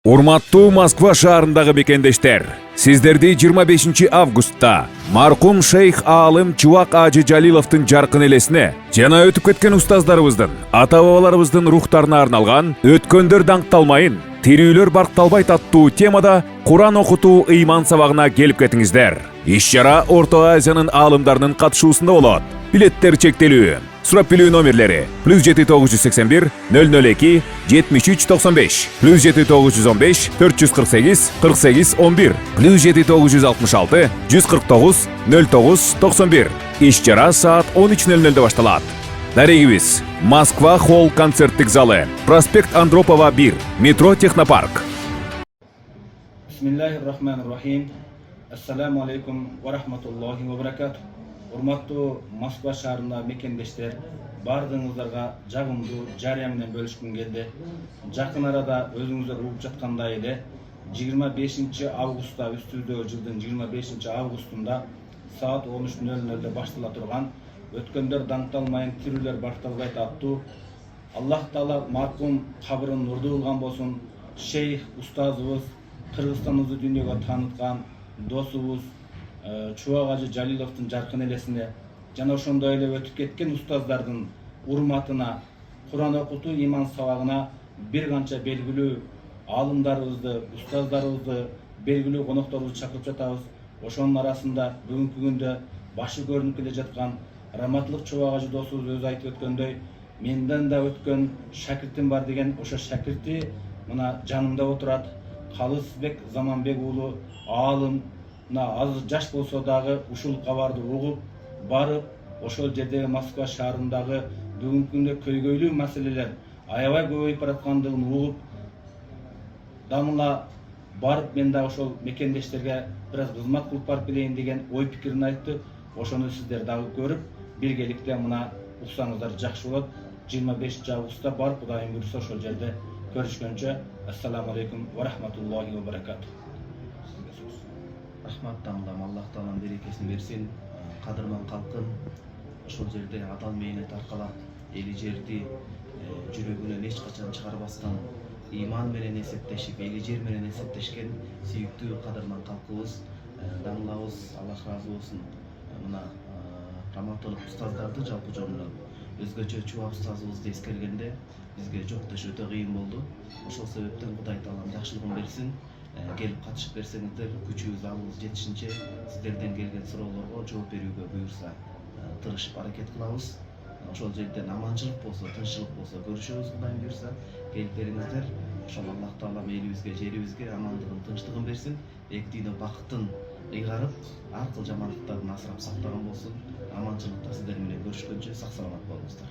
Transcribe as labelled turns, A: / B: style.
A: Урматтуу Москва шаарындагы мекендештер, сиздерди 25 августта маркум шейх Аалым Чубак Ажы Жалиловдун жаркын элесине жана өтүп кеткен устаздарыбыздын, ата-бабаларыбыздын рухтарына арналган «Өткөндөр даңкталмайын, тирүүлөр баркталбайт» аттуу темада Куран окутуу ыйман сабагына келип кетиңиздер. Иш-чара Орто Азиянын аалымдарынын катышуусунда болот. Билеттер чектелүү. Сурап билүү номерлери +7981 002 73 95 +7915 448 48 11 +7966 149 09 91. Иш-чара саат 13:00 башталат. Дарегибиз: Москва холл концерттик залы, проспект Андропова 1, метро Технопарк.
B: Бисмиллахир-рахманир-рахим. Ассаламу алейкум ва рахматуллахи ва баракату. Урматтуу Москва шаарында мекендештер, бардыгыңыздарга жагымдуу жарыя менен бөлүшкүм келди. Жакын арада өзүңүздөр угуп жаткандай эле 25 августта, үстүбүздөгү жылдын 25 августунда саат 13:00 баштала турган «Өткөндөр даңкталмайын, тирүүлөр баркталбайт» аттуу Аллах Таала маркум кабырын нурдуу кылган болсун, шейх устазыбыз, Кыргызстаныбызды дүйнөгө тааныткан досубуз Чубак Ажы Жалиловдун жаркын элесине жана ошондой эле өтүп кеткен устаздардын урматына, Куран окутуу иман сабагына бир канча белгилүү аалымдарыбызды, устаздарыбызды, белгилүү конокторубузду чакырып жатабыз. Ошонун арасында бүгүнкү күндө башы көрүнүп келе жаткан Раматылык Чубак Ажы досубуз өзү айтып өткөндөй, менден да өткөн шакиртим бар деген ошо шакирти мына жанымда отурат. Калысбек Заманбек уулу аалым, аз жаш болсо дагы ушул кабарды угуп барып, ошол жердеги Москва шаарындагы бүгүнкү күндө көйгөйлүү маселелер аябай көбөйүп бараткандыгын угуп, дамыла барып мен дагы ошол мекендештерге бир аз кызмат кылып барып келейин деген ой пикирин айтты. Ошону сиздер дагы көрүп, биргеликте мына уксаңыздар жакшы болот. 25 августта барып, Кудайым буйрса ошол жерде көрүшкөнчө, ассаламу алейкум ва рахматуллахи ва баракату.
C: Рахматтангам, Аллах Таалам берекесин берсин. Кадырман калкын ошол жерде адал мээнет аркалап, эли жерди жүрөгүнөн эч качан чыгарбастан иман менен эсептешип, эли жер менен эсептешкен сүйүктүү кадырман калкыбыз, дамылабыз, Аллах ыраазы болсун. Мына Раматылык устаздарды жалпы жонунан өзгөчө Чубак устазыбызды эскергенде бизге жок деш өтө кыйын болду. Ошол себептен Кудай Таалам жакшылыгын берсин. Келип катышып берсеңиздер, күчүбүз абыбыз жетишинче сиздерден келген суроолорго жооп берүүгө буюрса тырышып аракет кылабыз. Ошол жерден аманчылык болсо, тынччылык болсо көрүшөбүз, Кудайым буюрса. Келип бериңиздер. Ошол Аллах Таалам элибизге, жерибизге амандыгын, тынчтыгын берсин. Эки дүйнө бакытын ыйгарып, ар кыл жамандыктардан асырап сактаган болсун. Аманчылыкта сиздер менен көрүшкөнчө сак саламат болуңуздар.